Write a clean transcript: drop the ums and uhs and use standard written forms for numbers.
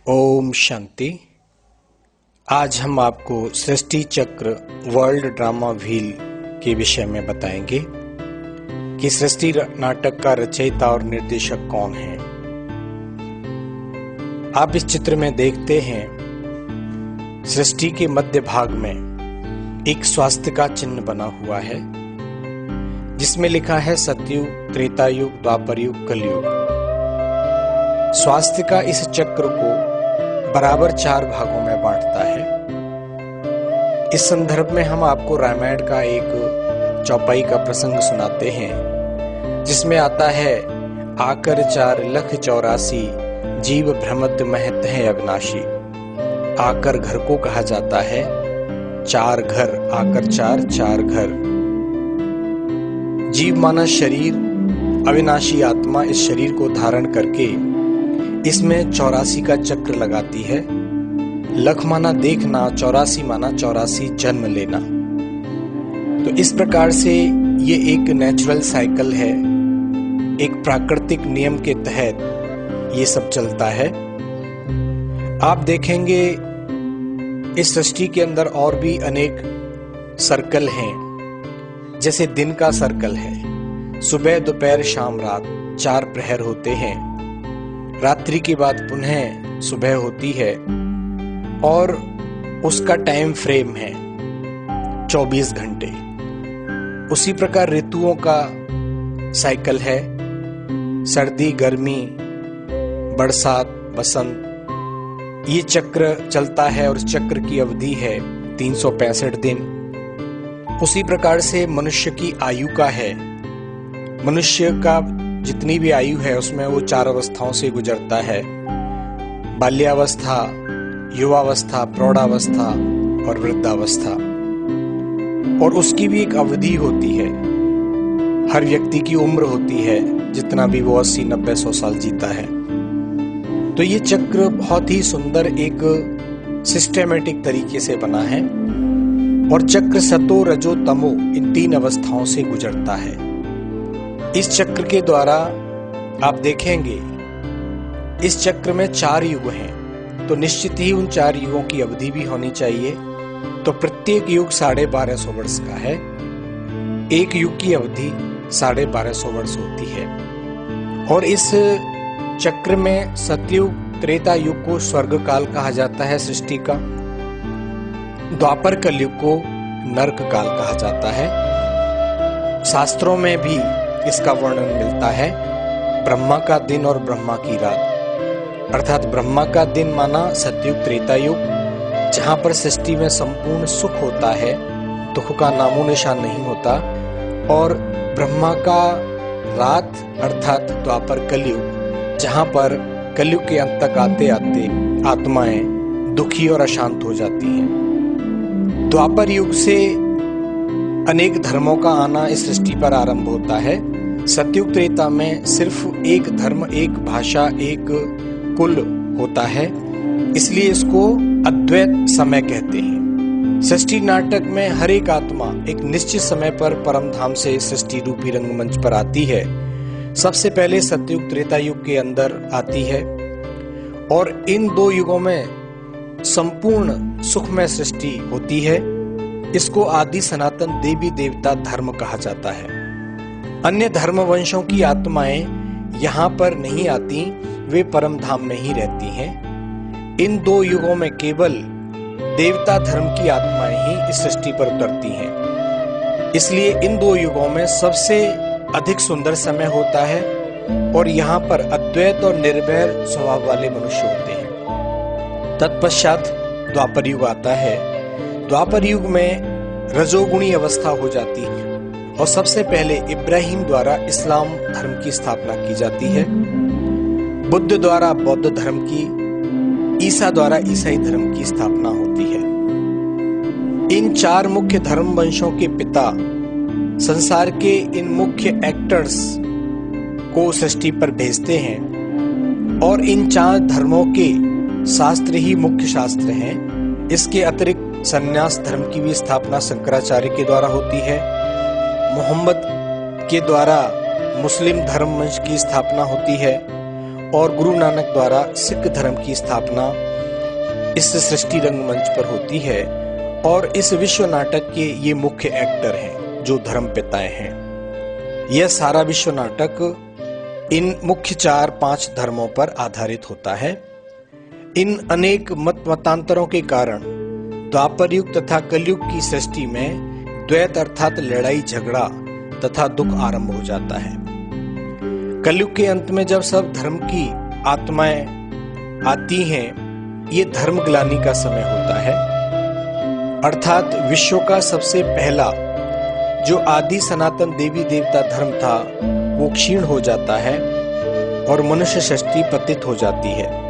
ओम शांति। आज हम आपको सृष्टि चक्र वर्ल्ड ड्रामा व्हील के विषय में बताएंगे कि सृष्टि नाटक का रचयिता और निर्देशक कौन है। आप इस चित्र में देखते हैं, सृष्टि के मध्य भाग में एक स्वास्तिक का चिन्ह बना हुआ है जिसमें लिखा है सतयुग, त्रेतायुग, द्वापर युग, कलयुग। स्वास्तिक का इस चक्र को बराबर 4 भागों में बांटता है। इस संदर्भ में हम आपको रामायण का एक चौपाई का प्रसंग सुनाते हैं जिसमें आता है, आकर 4 लख 84 जीव भ्रमत महत है अविनाशी। आकर घर को कहा जाता है 4 घर, आकर 4 घर। जीव माना शरीर, अविनाशी आत्मा इस शरीर को धारण करके इसमें 84 का चक्र लगाती है। लख माना देखना, 84 माना 84 जन्म लेना। तो इस प्रकार से ये एक नेचुरल साइकिल है, एक प्राकृतिक नियम के तहत ये सब चलता है। आप देखेंगे इस सृष्टि के अंदर और भी अनेक सर्कल हैं, जैसे दिन का सर्कल है, सुबह दोपहर शाम रात 4 प्रहर होते हैं। रात्रि के बाद पुनः सुबह होती है और उसका टाइम फ्रेम है 24 घंटे। उसी प्रकार ऋतुओं का साइकिल है, सर्दी, गर्मी, बरसात, बसंत। ये चक्र चलता है और इस चक्र की अवधि है 365 दिन। उसी प्रकार से मनुष्य की आयु का है, मनुष्य का जितनी भी आयु है उसमें वो 4 अवस्थाओं से गुजरता है, बाल्यावस्था, युवावस्था, प्रौढ़ावस्था और वृद्धावस्था। और उसकी भी एक अवधि होती है, हर व्यक्ति की उम्र होती है, जितना भी वो 80, 90, 100 साल जीता है। तो ये चक्र बहुत ही सुंदर एक सिस्टेमेटिक तरीके से बना है और चक्र सतो, रजो, तमो इन 3 अवस्थाओं से गुजरता है। इस चक्र के द्वारा आप देखेंगे इस चक्र में 4 युग हैं, तो निश्चित ही उन 4 युगों की अवधि भी होनी चाहिए। तो प्रत्येक युग 1250 वर्ष का है। एक युग की अवधि 1250 वर्ष होती है। और इस चक्र में सतयुग, त्रेता युग को स्वर्ग काल कहा जाता है सृष्टि का, द्वापर कलयुग को नरक काल कहा जाता है। शास्त्रों में भी इसका वर्णन मिलता है, ब्रह्मा का दिन और ब्रह्मा की रात। अर्थात ब्रह्मा का दिन माना सतयुग, त्रेता युग, जहां पर सृष्टि में संपूर्ण सुख होता है, दुख का नामो निशान नहीं होता। और ब्रह्मा का रात अर्थात द्वापर कलयुग, जहां पर कलयुग के अंत तक आते आते आत्माएं दुखी और अशांत हो जाती हैं। द्वापर युग से अनेक धर्मों का आना इस सृष्टि पर आरंभ होता है। सतयुग, त्रेता में सिर्फ एक धर्म, एक भाषा, एक कुल होता है, इसलिए इसको अद्वैत समय कहते हैं। सृष्टि नाटक में हर एक आत्मा एक निश्चित समय पर परम धाम से सृष्टि रूपी रंगमंच पर आती है। सबसे पहले सतयुग, त्रेता युग के अंदर आती है और इन 2 युगों में संपूर्ण सुखमय सृष्टि होती है। इसको आदि सनातन देवी देवता धर्म कहा जाता है। अन्य धर्म वंशों की आत्माएं यहाँ पर नहीं आती, वे परम धाम में ही रहती हैं। इन 2 युगों में केवल देवता धर्म की आत्माएं ही इस सृष्टि पर उतरती हैं। इसलिए इन 2 युगों में सबसे अधिक सुंदर समय होता है और यहाँ पर अद्वैत और निर्वैर स्वभाव वाले मनुष्य होते हैं। तत्पश्चात द्वापर युग आता है। द्वापर युग में रजोगुणी अवस्था हो जाती है और सबसे पहले इब्राहिम द्वारा इस्लाम धर्म की स्थापना की जाती है, बुद्ध द्वारा बौद्ध धर्म की, ईसा द्वारा ईसाई धर्म की स्थापना होती है। इन 4 मुख्य धर्म वंशों के पिता संसार के इन मुख्य एक्टर्स को सृष्टि पर भेजते हैं और इन 4 धर्मों के शास्त्र ही मुख्य शास्त्र हैं। इसके अतिरिक्त संन्यास धर्म की भी स्थापना शंकराचार्य के द्वारा होती है। मोहम्मद के द्वारा मुस्लिम धर्म वंश की स्थापना होती है और गुरु नानक द्वारा सिख धर्म की स्थापना इस सृष्टि रंगमंच पर होती है और इस विश्व नाटक के ये मुख्य एक्टर हैं जो धर्म पिताएं हैं। यह सारा विश्व नाटक इन मुख्य 4-5 धर्मों पर आधारित होता है। इन अनेक मतांतरों के कारण द्वापर युग तथा कलयुग की सृष्टि में द्वैत अर्थात लड़ाई झगड़ा तथा दुख आरंभ हो जाता है। कलयुग के अंत में जब सब धर्म की आत्माएं आती हैं, ये धर्म ग्लानि का समय होता है, अर्थात विश्व का सबसे पहला जो आदि सनातन देवी देवता धर्म था वो क्षीण हो जाता है और मनुष्य सृष्टि पतित हो जाती है।